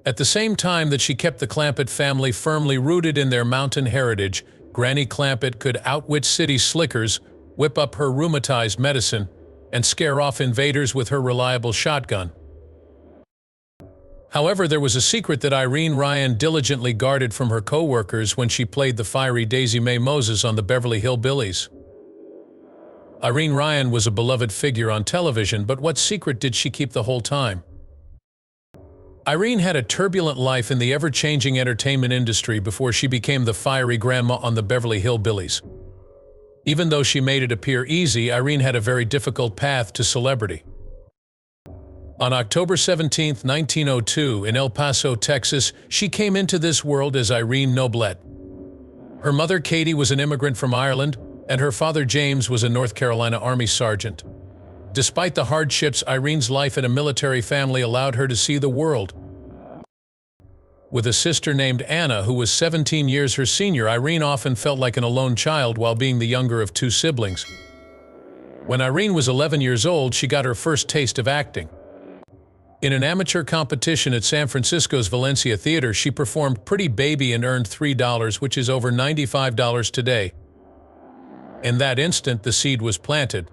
At the same time that she kept the Clampett family firmly rooted in their mountain heritage, Granny Clampett could outwit city slickers, whip up her rheumatized medicine, and scare off invaders with her reliable shotgun. However, there was a secret that Irene Ryan diligently guarded from her co-workers when she played the fiery Daisy Mae Moses on the Beverly Hillbillies. Irene Ryan was a beloved figure on television, but what secret did she keep the whole time? Irene had a turbulent life in the ever-changing entertainment industry before she became the fiery grandma on the Beverly Hillbillies. Even though she made it appear easy, Irene had a very difficult path to celebrity. On October 17, 1902, in El Paso, Texas, she came into this world as Irene Noblette. Her mother, Katie, was an immigrant from Ireland, and her father, James, was a North Carolina Army sergeant. Despite the hardships, Irene's life in a military family allowed her to see the world. With a sister named Anna, who was 17 years her senior, Irene often felt like an alone child while being the younger of two siblings. When Irene was 11 years old, she got her first taste of acting. In an amateur competition at San Francisco's Valencia Theater, she performed Pretty Baby and earned $3, which is over $95 today. In that instant, the seed was planted.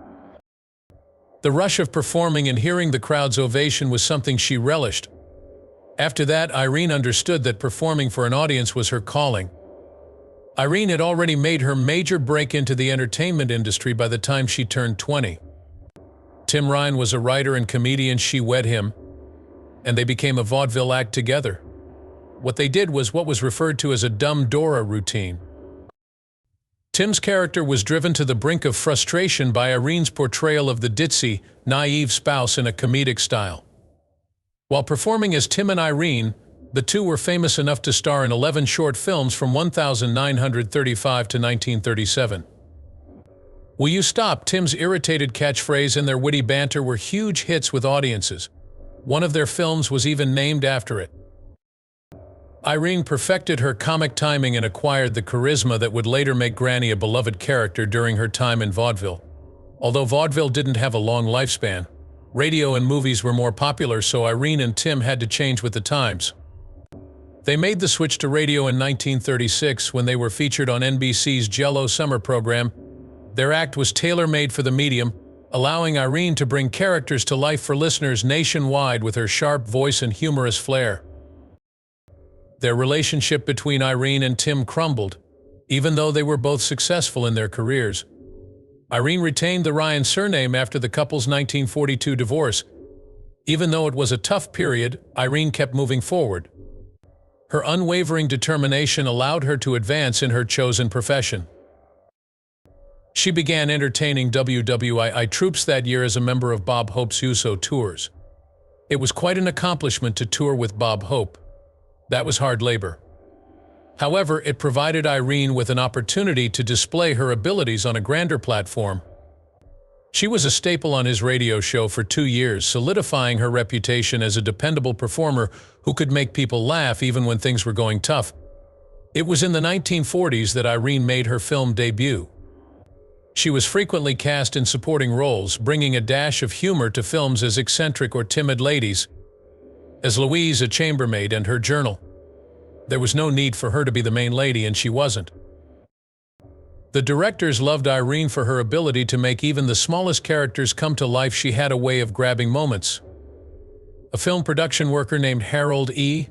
The rush of performing and hearing the crowd's ovation was something she relished. After that, Irene understood that performing for an audience was her calling. Irene had already made her major break into the entertainment industry by the time she turned 20. Tim Ryan was a writer and comedian. She wed him, and they became a vaudeville act together. What they did was what was referred to as a dumb Dora routine. Tim's character was driven to the brink of frustration by Irene's portrayal of the ditzy, naive spouse in a comedic style. While performing as Tim and Irene, the two were famous enough to star in 11 short films from 1935 to 1937. "Will you stop?" Tim's irritated catchphrase and their witty banter were huge hits with audiences. One of their films was even named after it. Irene perfected her comic timing and acquired the charisma that would later make Granny a beloved character during her time in vaudeville. Although vaudeville didn't have a long lifespan, radio and movies were more popular, so Irene and Tim had to change with the times. They made the switch to radio in 1936 when they were featured on NBC's Jell-O summer program. Their act was tailor-made for the medium, allowing Irene to bring characters to life for listeners nationwide with her sharp voice and humorous flair. Their relationship between Irene and Tim crumbled, even though they were both successful in their careers. Irene retained the Ryan surname after the couple's 1942 divorce. Even though it was a tough period, Irene kept moving forward. Her unwavering determination allowed her to advance in her chosen profession. She began entertaining WWII troops that year as a member of Bob Hope's USO tours. It was quite an accomplishment to tour with Bob Hope. That was hard labor. However, it provided Irene with an opportunity to display her abilities on a grander platform. She was a staple on his radio show for 2 years, solidifying her reputation as a dependable performer who could make people laugh even when things were going tough. It was in the 1940s that Irene made her film debut. She was frequently cast in supporting roles, bringing a dash of humor to films as eccentric or timid ladies, as Louise, a chambermaid, and Her Journal. There was no need for her to be the main lady, and she wasn't. The directors loved Irene for her ability to make even the smallest characters come to life. She had a way of grabbing moments. A film production worker named Harold E.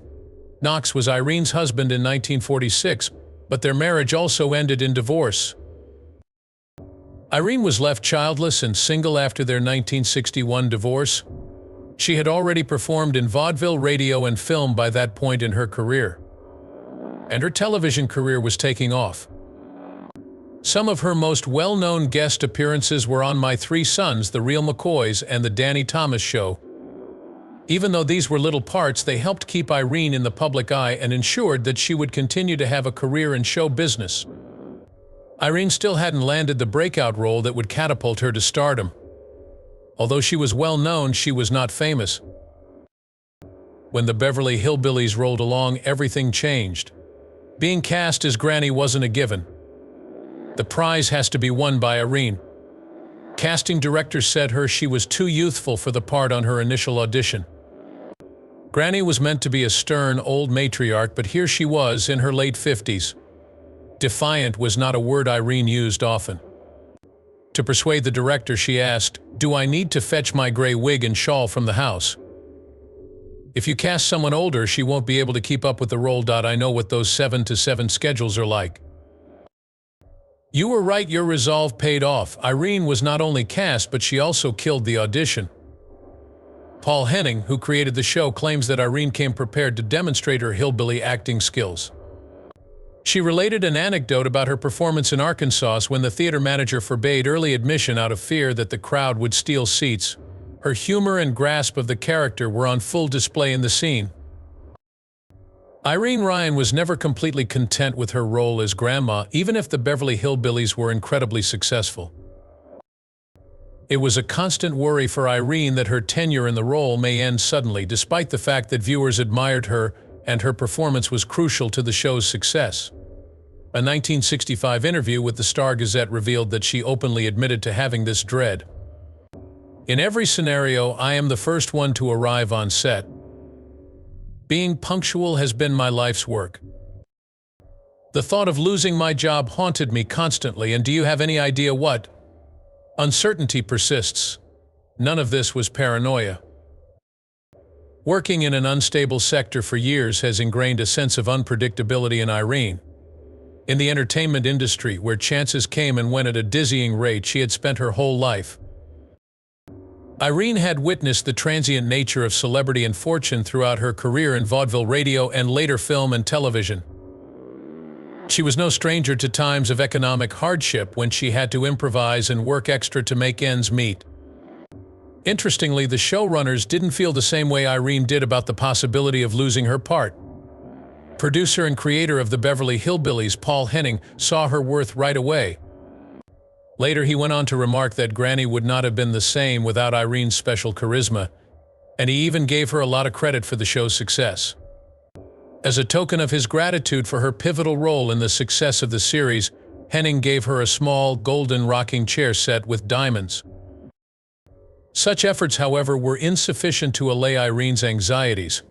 Knox was Irene's husband in 1946, but their marriage also ended in divorce. Irene was left childless and single after their 1961 divorce. She had already performed in vaudeville, radio, and film by that point in her career, and her television career was taking off. Some of her most well-known guest appearances were on My Three Sons, The Real McCoys, and The Danny Thomas Show. Even though these were little parts, they helped keep Irene in the public eye and ensured that she would continue to have a career in show business. Irene still hadn't landed the breakout role that would catapult her to stardom. Although she was well known, she was not famous. When the Beverly Hillbillies rolled along, everything changed. Being cast as Granny wasn't a given. The prize has to be won by Irene. Casting directors said she was too youthful for the part on her initial audition. Granny was meant to be a stern, old matriarch, but here she was in her late 50s. Defiant was not a word Irene used often. To persuade the director, she asked, "Do I need to fetch my gray wig and shawl from the house? If you cast someone older, she won't be able to keep up with the role. I know what those 7 to 7 schedules are like." You were right, your resolve paid off. Irene was not only cast, but she also killed the audition. Paul Henning, who created the show, claims that Irene came prepared to demonstrate her hillbilly acting skills. She related an anecdote about her performance in Arkansas when the theater manager forbade early admission out of fear that the crowd would steal seats. Her humor and grasp of the character were on full display in the scene. Irene Ryan was never completely content with her role as Grandma, even if the Beverly Hillbillies were incredibly successful. It was a constant worry for Irene that her tenure in the role may end suddenly, despite the fact that viewers admired her and her performance was crucial to the show's success. A 1965 interview with the Star-Gazette revealed that she openly admitted to having this dread. "In every scenario, I am the first one to arrive on set. Being punctual has been my life's work. The thought of losing my job haunted me constantly, and do you have any idea what? Uncertainty persists. None of this was paranoia. Working in an unstable sector for years has ingrained a sense of unpredictability in Irene. In the entertainment industry, where chances came and went at a dizzying rate, she had spent her whole life. Irene had witnessed the transient nature of celebrity and fortune throughout her career in vaudeville, radio, and later film and television. She was no stranger to times of economic hardship when she had to improvise and work extra to make ends meet. Interestingly, the showrunners didn't feel the same way Irene did about the possibility of losing her part. Producer and creator of the Beverly Hillbillies, Paul Henning, saw her worth right away. Later, he went on to remark that Granny would not have been the same without Irene's special charisma, and he even gave her a lot of credit for the show's success. As a token of his gratitude for her pivotal role in the success of the series, Henning gave her a small, golden rocking chair set with diamonds. Such efforts, however, were insufficient to allay Irene's anxieties.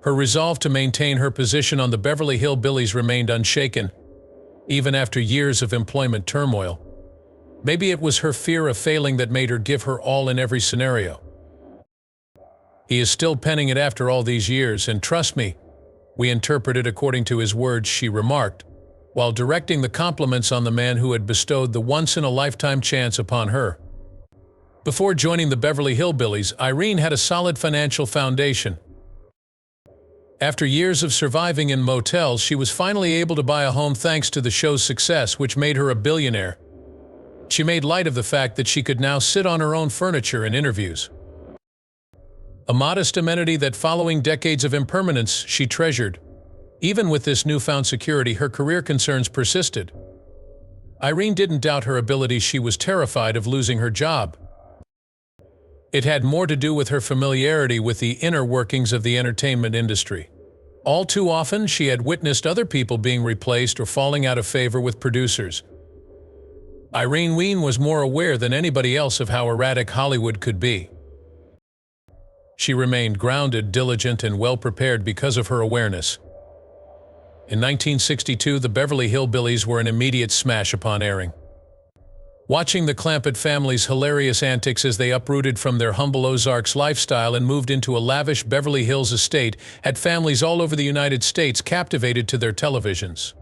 Her resolve to maintain her position on the Beverly Hillbillies remained unshaken, even after years of employment turmoil. Maybe it was her fear of failing that made her give her all in every scenario. He is still penning it after all these years, and trust me, we interpret it according to his words, she remarked, while directing the compliments on the man who had bestowed the once-in-a-lifetime chance upon her. Before joining the Beverly Hillbillies, Irene had a solid financial foundation. After years of surviving in motels, she was finally able to buy a home thanks to the show's success, which made her a billionaire. She made light of the fact that she could now sit on her own furniture in interviews. A modest amenity that, following decades of impermanence, she treasured. Even with this newfound security, her career concerns persisted. Irene didn't doubt her abilities, she was terrified of losing her job. It had more to do with her familiarity with the inner workings of the entertainment industry. All too often, she had witnessed other people being replaced or falling out of favor with producers. Irene Ryan was more aware than anybody else of how erratic Hollywood could be. She remained grounded, diligent, and well-prepared because of her awareness. In 1962, the Beverly Hillbillies were an immediate smash upon airing. Watching the Clampett family's hilarious antics as they uprooted from their humble Ozarks lifestyle and moved into a lavish Beverly Hills estate had families all over the United States captivated to their televisions.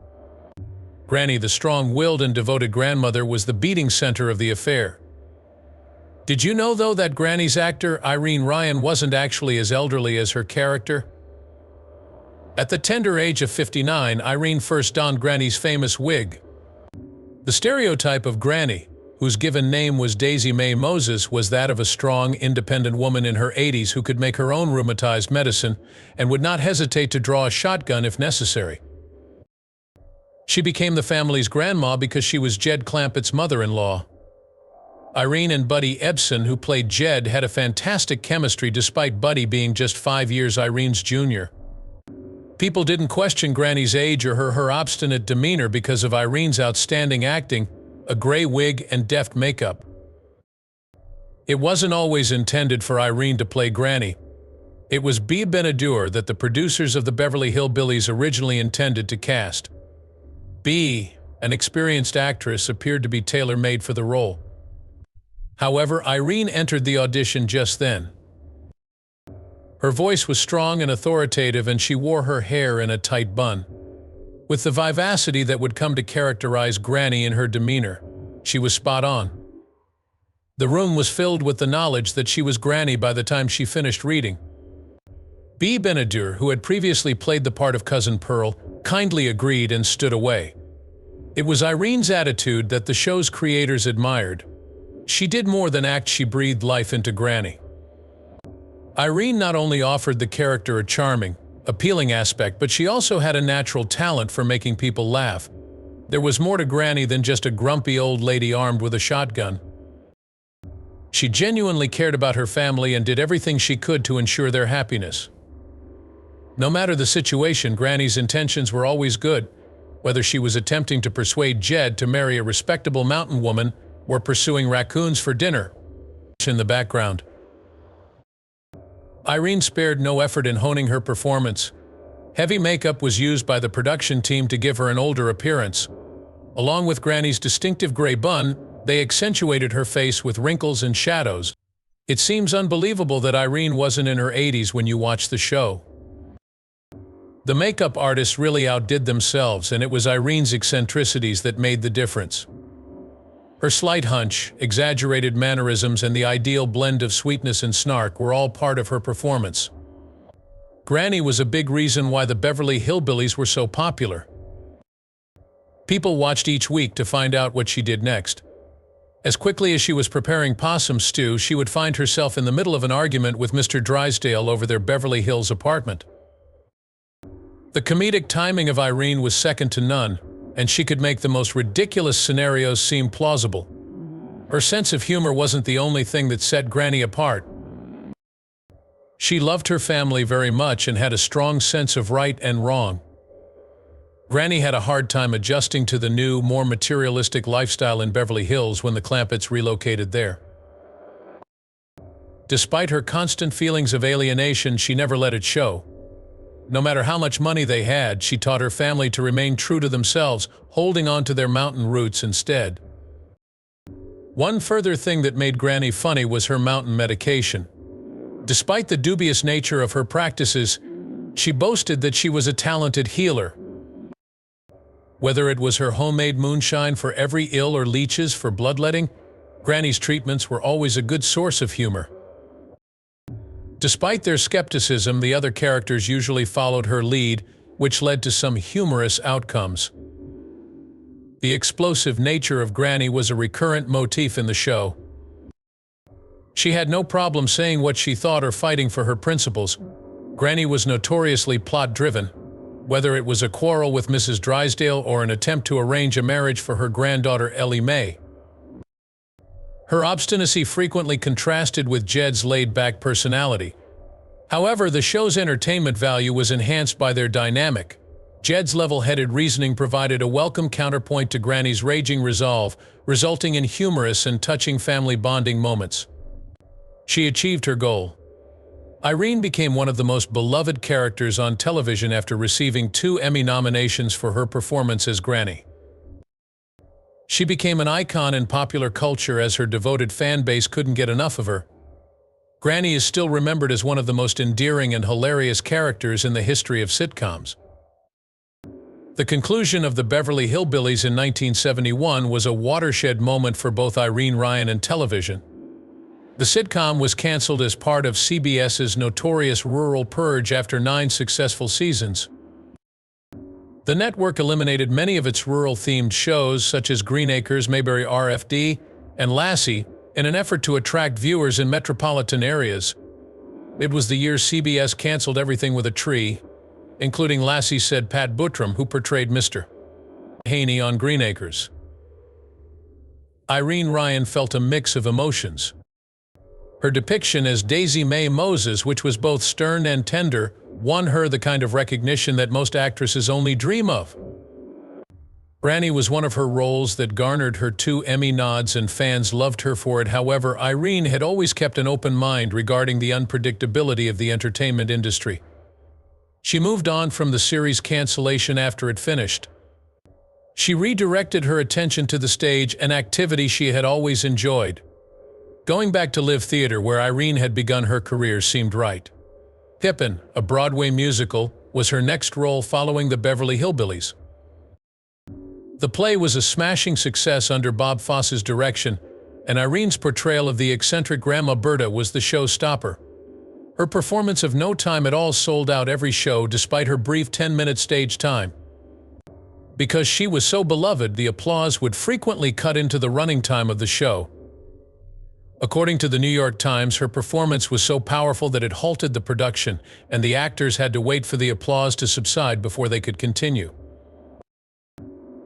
Granny, the strong-willed and devoted grandmother, was the beating center of the affair. Did you know, though, that Granny's actor, Irene Ryan, wasn't actually as elderly as her character? At the tender age of 59, Irene first donned Granny's famous wig. The stereotype of Granny, whose given name was Daisy Mae Moses, was that of a strong, independent woman in her 80s who could make her own rheumatized medicine and would not hesitate to draw a shotgun if necessary. She became the family's grandma because she was Jed Clampett's mother-in-law. Irene and Buddy Ebsen, who played Jed, had a fantastic chemistry despite Buddy being just 5 years Irene's junior. People didn't question Granny's age or her obstinate demeanor because of Irene's outstanding acting, a gray wig, and deft makeup. It wasn't always intended for Irene to play Granny. It was Bea Benadeur that the producers of the Beverly Hillbillies originally intended to cast. Bea, an experienced actress, appeared to be tailor-made for the role. However, Irene entered the audition just then. Her voice was strong and authoritative, and she wore her hair in a tight bun. With the vivacity that would come to characterize Granny in her demeanor, she was spot on. The room was filled with the knowledge that she was Granny by the time she finished reading. Bea Benadeur, who had previously played the part of Cousin Pearl, kindly agreed and stood away. It was Irene's attitude that the show's creators admired. She did more than act, she breathed life into Granny. Irene not only offered the character a charming, appealing aspect, but she also had a natural talent for making people laugh. There was more to Granny than just a grumpy old lady armed with a shotgun. She genuinely cared about her family and did everything she could to ensure their happiness. No matter the situation, Granny's intentions were always good, whether she was attempting to persuade Jed to marry a respectable mountain woman or pursuing raccoons for dinner. In the background, Irene spared no effort in honing her performance. Heavy makeup was used by the production team to give her an older appearance. Along with Granny's distinctive gray bun, they accentuated her face with wrinkles and shadows. It seems unbelievable that Irene wasn't in her 80s when you watch the show. The makeup artists really outdid themselves, and it was Irene's eccentricities that made the difference. Her slight hunch, exaggerated mannerisms, and the ideal blend of sweetness and snark were all part of her performance. Granny was a big reason why the Beverly Hillbillies were so popular. People watched each week to find out what she did next. As quickly as she was preparing possum stew, she would find herself in the middle of an argument with Mr. Drysdale over their Beverly Hills apartment. The comedic timing of Irene was second to none, and she could make the most ridiculous scenarios seem plausible. Her sense of humor wasn't the only thing that set Granny apart. She loved her family very much and had a strong sense of right and wrong. Granny had a hard time adjusting to the new, more materialistic lifestyle in Beverly Hills when the Clampetts relocated there. Despite her constant feelings of alienation, she never let it show. No matter how much money they had, she taught her family to remain true to themselves, holding on to their mountain roots instead. One further thing that made Granny funny was her mountain medication. Despite the dubious nature of her practices, she boasted that she was a talented healer. Whether it was her homemade moonshine for every ill or leeches for bloodletting, Granny's treatments were always a good source of humor. Despite their skepticism, the other characters usually followed her lead, which led to some humorous outcomes. The explosive nature of Granny was a recurrent motif in the show. She had no problem saying what she thought or fighting for her principles. Granny was notoriously plot-driven, whether it was a quarrel with Mrs. Drysdale or an attempt to arrange a marriage for her granddaughter Ellie Mae. Her obstinacy frequently contrasted with Jed's laid-back personality. However, the show's entertainment value was enhanced by their dynamic. Jed's level-headed reasoning provided a welcome counterpoint to Granny's raging resolve, resulting in humorous and touching family bonding moments. She achieved her goal. Irene became one of the most beloved characters on television after receiving 2 Emmy nominations for her performance as Granny. She became an icon in popular culture as her devoted fan base couldn't get enough of her. Granny is still remembered as one of the most endearing and hilarious characters in the history of sitcoms. The conclusion of the Beverly Hillbillies in 1971 was a watershed moment for both Irene Ryan and television. The sitcom was canceled as part of CBS's notorious rural purge after 9 successful seasons. The network eliminated many of its rural-themed shows such as Green Acres, Mayberry RFD, and Lassie in an effort to attract viewers in metropolitan areas. It was the year CBS canceled everything with a tree, including Lassie, said Pat Buttram, who portrayed Mr. Haney on Green Acres. Irene Ryan felt a mix of emotions. Her depiction as Daisy Mae Moses, which was both stern and tender, won her the kind of recognition that most actresses only dream of. Granny was one of her roles that garnered her 2 Emmy nods, and fans loved her for it. However, Irene had always kept an open mind regarding the unpredictability of the entertainment industry. She moved on from the series' cancellation after it finished. She redirected her attention to the stage, an activity she had always enjoyed. Going back to live theater, where Irene had begun her career, seemed right. Pippin, a Broadway musical, was her next role following the Beverly Hillbillies. The play was a smashing success under Bob Fosse's direction, and Irene's portrayal of the eccentric Grandma Berta was the showstopper. Her performance of No Time at All sold out every show despite her brief 10-minute stage time. Because she was so beloved, the applause would frequently cut into the running time of the show. According to the New York Times, her performance was so powerful that it halted the production, and the actors had to wait for the applause to subside before they could continue.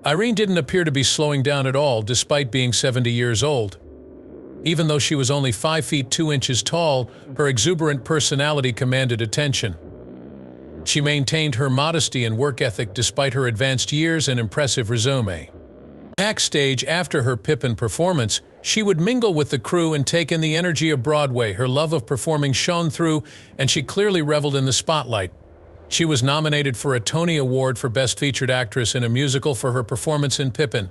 Irene didn't appear to be slowing down at all, despite being 70 years old. Even though she was only 5 feet 2 inches tall, her exuberant personality commanded attention. She maintained her modesty and work ethic despite her advanced years and impressive resume. Backstage, after her Pippin performance, she would mingle with the crew and take in the energy of Broadway. Her love of performing shone through, and she clearly reveled in the spotlight. She was nominated for a Tony Award for Best Featured Actress in a Musical for her performance in Pippin.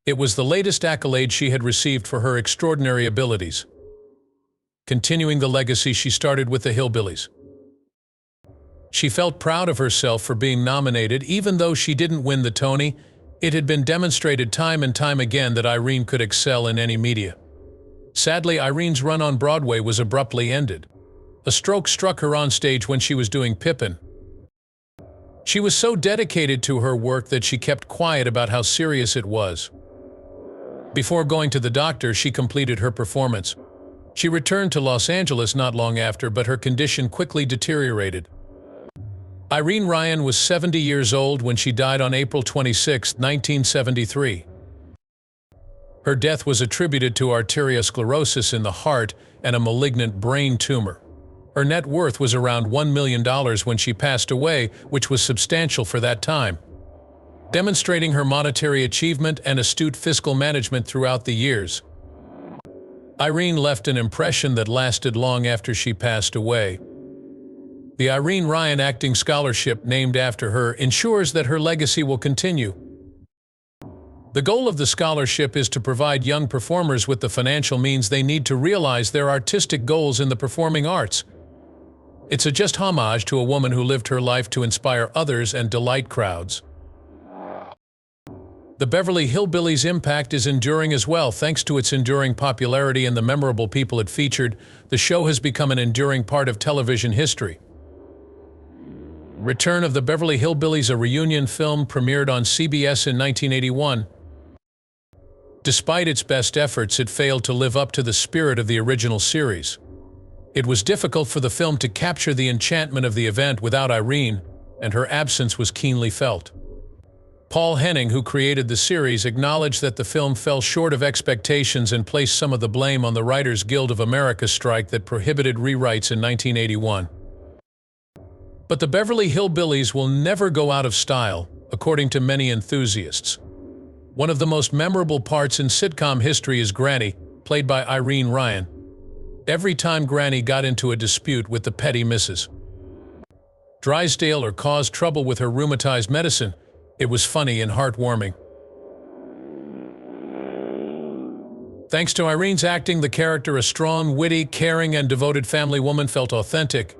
It was the latest accolade she had received for her extraordinary abilities. Continuing the legacy she started with the Hillbillies. She felt proud of herself for being nominated, even though she didn't win the Tony. It had been demonstrated time and time again that Irene could excel in any media. Sadly, Irene's run on Broadway was abruptly ended. A stroke struck her on stage when she was doing Pippin. She was so dedicated to her work that she kept quiet about how serious it was. Before going to the doctor, she completed her performance. She returned to Los Angeles not long after, but her condition quickly deteriorated. Irene Ryan was 70 years old when she died on April 26, 1973. Her death was attributed to arteriosclerosis in the heart and a malignant brain tumor. Her net worth was around $1 million when she passed away, which was substantial for that time. Demonstrating her monetary achievement and astute fiscal management throughout the years, Irene left an impression that lasted long after she passed away. The Irene Ryan Acting Scholarship, named after her, ensures that her legacy will continue. The goal of the scholarship is to provide young performers with the financial means they need to realize their artistic goals in the performing arts. It's a just homage to a woman who lived her life to inspire others and delight crowds. The Beverly Hillbillies' impact is enduring as well. Thanks to its enduring popularity and the memorable people it featured, the show has become an enduring part of television history. Return of the Beverly Hillbillies, a reunion film, premiered on CBS in 1981. Despite its best efforts, it failed to live up to the spirit of the original series. It was difficult for the film to capture the enchantment of the event without Irene, and her absence was keenly felt. Paul Henning, who created the series, acknowledged that the film fell short of expectations and placed some of the blame on the Writers Guild of America strike that prohibited rewrites in 1981. But the Beverly Hillbillies will never go out of style, according to many enthusiasts. One of the most memorable parts in sitcom history is Granny, played by Irene Ryan. Every time Granny got into a dispute with the petty Mrs. Drysdale or caused trouble with her rheumatized medicine, it was funny and heartwarming. Thanks to Irene's acting, the character, a strong, witty, caring, and devoted family woman, felt authentic.